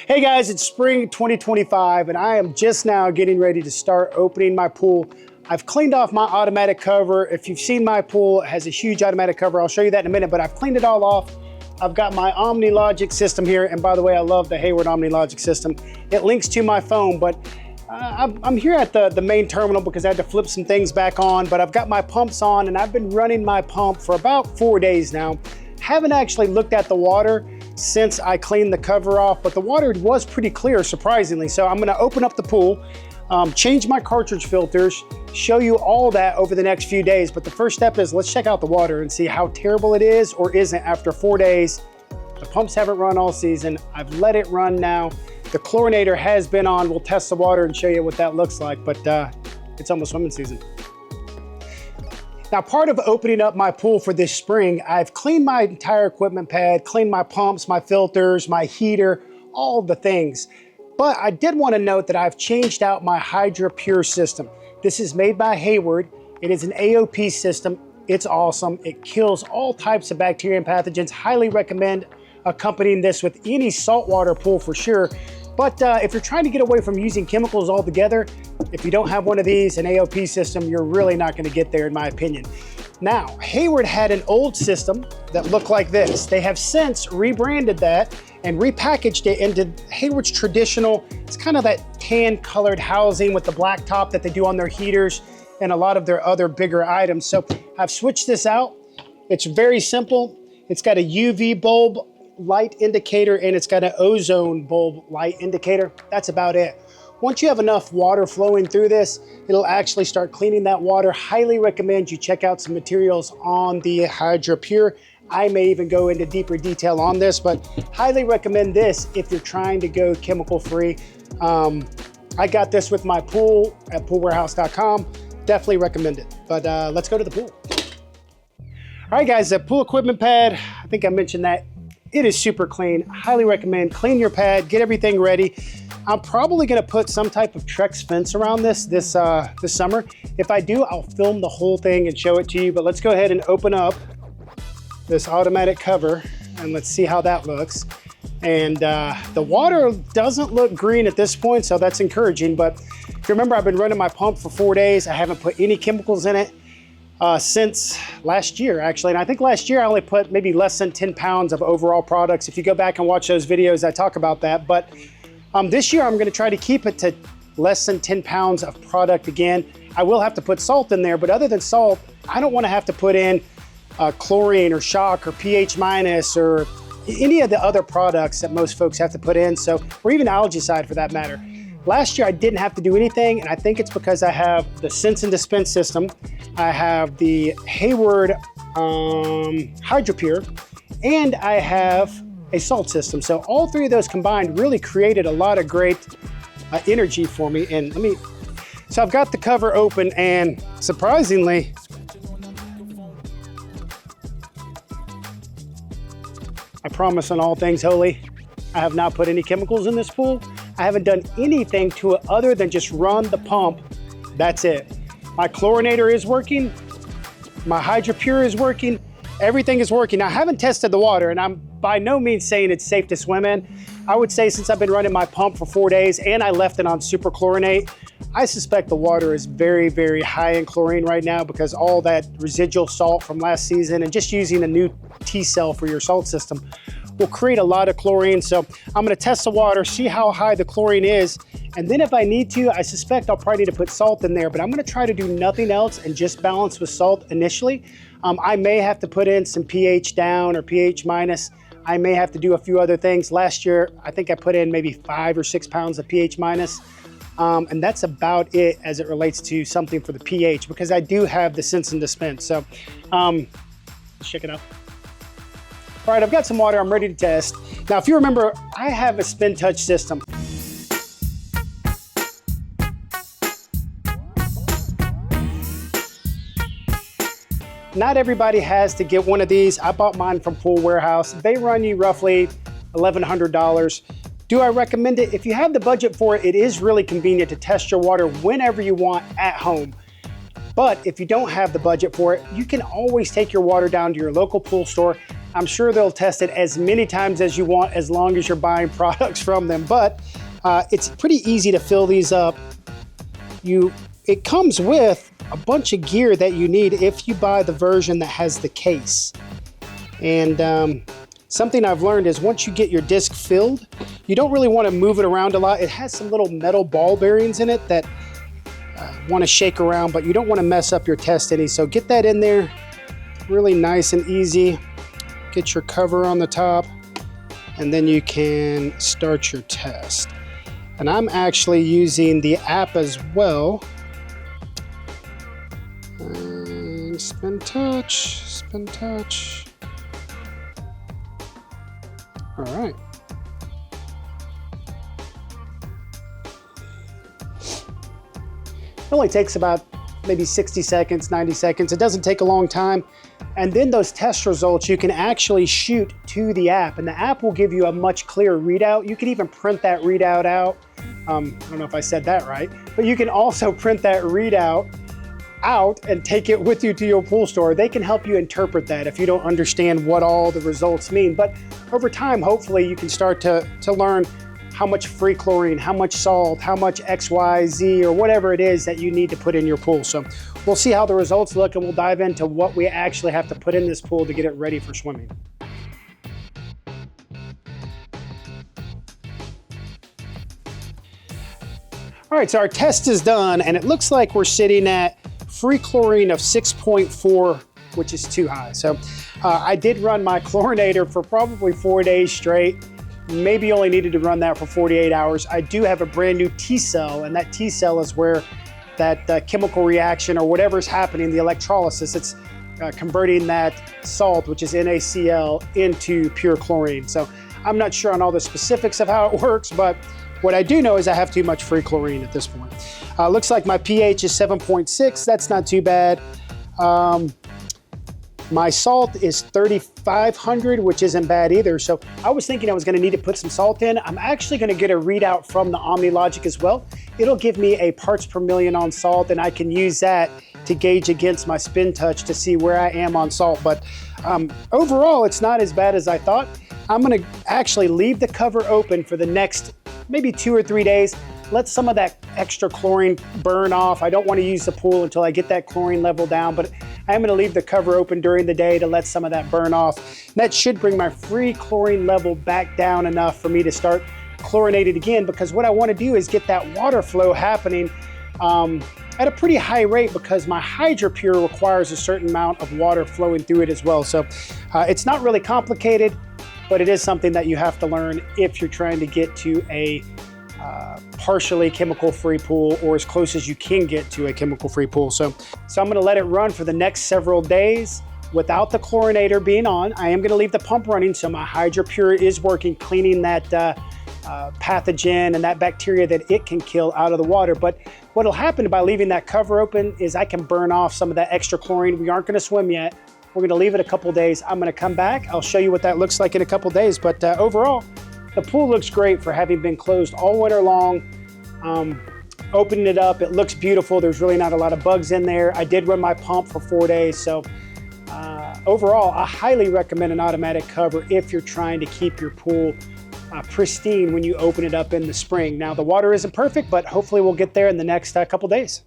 Hey guys, it's spring 2025 and I am just now getting ready to start opening my pool. I've cleaned off my automatic cover. If you've seen my pool, it has a huge automatic cover. I'll show you that in a minute, but I've cleaned it all off. I've got my OmniLogic system here, and by the way, I love the Hayward OmniLogic system. It links to my phone, but I'm here at the main terminal because I had to flip some things back on, but I've got my pumps on and I've been running my pump for about 4 days now. Haven't actually looked at the water since I cleaned the cover off, but the water was pretty clear, surprisingly. So I'm gonna open up the pool, change my cartridge filters, show you all that over the next few days. But the first step is let's check out the water and see how terrible it is or isn't after 4 days. The pumps haven't run all season. I've let it run now. The chlorinator has been on. We'll test the water and show you what that looks like, but it's almost swimming season. Now, part of opening up my pool for this spring, I've cleaned my entire equipment pad, cleaned my pumps, my filters, my heater, all the things. But I did want to note that I've changed out my Hydra Pure system. This is made by Hayward. It is an AOP system. It's awesome. It kills all types of bacteria and pathogens. Highly recommend accompanying this with any saltwater pool for sure. But if you're trying to get away from using chemicals altogether, if you don't have one of these, an AOP system, you're really not going to get there in my opinion. Now, Hayward had an old system that looked like this. They have since rebranded that and repackaged it into Hayward's traditional, it's kind of that tan colored housing with the black top that they do on their heaters and a lot of their other bigger items. So I've switched this out. It's very simple. It's got a UV bulb light indicator and it's got an ozone bulb light indicator. That's about it. Once you have enough water flowing through this, it'll actually start cleaning that water. Highly recommend you check out some materials on the Hydra Pure. I may even go into deeper detail on this, but highly recommend this if you're trying to go chemical free. I got this with my pool at poolwarehouse.com. Definitely recommend it, but let's go to the pool. All right guys, the pool equipment pad, I think I mentioned that. It is super clean. Highly recommend clean your pad, get everything ready. I'm probably gonna put some type of Trex fence around this summer. If I do, I'll film the whole thing and show it to you, but let's go ahead and open up this automatic cover and let's see how that looks. And the water doesn't look green at this point, so that's encouraging. But if you remember, I've been running my pump for 4 days. I haven't put any chemicals in it since last year, actually. And I think last year I only put maybe less than 10 pounds of overall products. If you go back and watch those videos, I talk about that. But this year I'm gonna try to keep it to less than 10 pounds of product again. I will have to put salt in there, but other than salt, I don't wanna have to put in chlorine or shock or pH minus or any of the other products that most folks have to put in, so, or even algaecide for that matter. Last year I didn't have to do anything, and I think it's because I have the Sense and Dispense system, I have the Hayward Hydro Pure, and I have a salt system. So all three of those combined really created a lot of great energy for me. And so I've got the cover open, and surprisingly, I promise on all things holy, I have not put any chemicals in this pool. I haven't done anything to it other than just run the pump. That's it. My chlorinator is working. My Hydro Pure is working. Everything is working. Now, I haven't tested the water, and I'm by no means saying it's safe to swim in. I would say since I've been running my pump for 4 days and I left it on super chlorinate, I suspect the water is very, very high in chlorine right now because all that residual salt from last season and just using a new T-cell for your salt system will create a lot of chlorine. So I'm gonna test the water, see how high the chlorine is, and then if I need to, I suspect I'll probably need to put salt in there, but I'm gonna try to do nothing else and just balance with salt initially. I may have to put in some pH down or pH minus. I may have to do a few other things. Last year, I think I put in maybe 5 or 6 pounds of pH minus. And that's about it as it relates to something for the pH, because I do have the Sense and Dispense. So let's check it out. All right, I've got some water, I'm ready to test. Now, if you remember, I have a spin touch system. Not everybody has to get one of these. I bought mine from Pool Warehouse. They run you roughly $1,100. Do I recommend it? If you have the budget for it, it is really convenient to test your water whenever you want at home. But if you don't have the budget for it, you can always take your water down to your local pool store I'm sure they'll test it as many times as you want, as long as you're buying products from them. But it's pretty easy to fill these up. It comes with a bunch of gear that you need if you buy the version that has the case. And something I've learned is once you get your disc filled, you don't really want to move it around a lot. It has some little metal ball bearings in it that want to shake around, but you don't want to mess up your test any. So get that in there really nice and easy. Get your cover on the top, and then you can start your test. And I'm actually using the app as well. And spin touch, spin touch. All right. It only takes about maybe 60 seconds, 90 seconds. It doesn't take a long time. And then those test results you can actually shoot to the app, and the app will give you a much clearer readout. You can even print that readout out. I don't know if I said that right, but you can also print that readout out and take it with you to your pool store. They can help you interpret that if you don't understand what all the results mean. But over time, hopefully you can start to learn how much free chlorine, how much salt, how much X, Y, Z, or whatever it is that you need to put in your pool. So we'll see how the results look, and we'll dive into what we actually have to put in this pool to get it ready for swimming. All right, so our test is done, and it looks like we're sitting at free chlorine of 6.4, which is too high. So I did run my chlorinator for probably 4 days straight. Maybe only needed to run that for 48 hours. I do have a brand new T-cell, and that T-cell is where that chemical reaction or whatever's happening, the electrolysis, it's converting that salt, which is NaCl, into pure chlorine. So I'm not sure on all the specifics of how it works, but what I do know is I have too much free chlorine at this point. Looks like my pH is 7.6. That's not too bad. My salt is 3,500, which isn't bad either. So I was thinking I was going to need to put some salt in. I'm actually going to get a readout from the OmniLogic as well. It'll give me a parts per million on salt, and I can use that to gauge against my spin touch to see where I am on salt. But overall, it's not as bad as I thought. I'm going to actually leave the cover open for the next maybe 2 or 3 days. Let some of that extra chlorine burn off. I don't want to use the pool until I get that chlorine level down, but I'm going to leave the cover open during the day to let some of that burn off. And that should bring my free chlorine level back down enough for me to start chlorinated again, because what I want to do is get that water flow happening at a pretty high rate, because my HydroPure requires a certain amount of water flowing through it as well. So it's not really complicated, but it is something that you have to learn if you're trying to get to a partially chemical-free pool, or as close as you can get to a chemical-free pool. So I'm going to let it run for the next several days without the chlorinator being on. I am going to leave the pump running, so my HydroPure is working, cleaning that pathogen and that bacteria that it can kill out of the water. But what will happen by leaving that cover open is I can burn off some of that extra chlorine. We aren't going to swim yet. We're going to leave it a couple days. I'm going to come back. I'll show you what that looks like in a couple days. But overall, the pool looks great for having been closed all winter long. Opening it up, it looks beautiful. There's really not a lot of bugs in there. I did run my pump for 4 days. So overall, I highly recommend an automatic cover if you're trying to keep your pool pristine when you open it up in the spring. Now, the water isn't perfect, but hopefully we'll get there in the next couple days.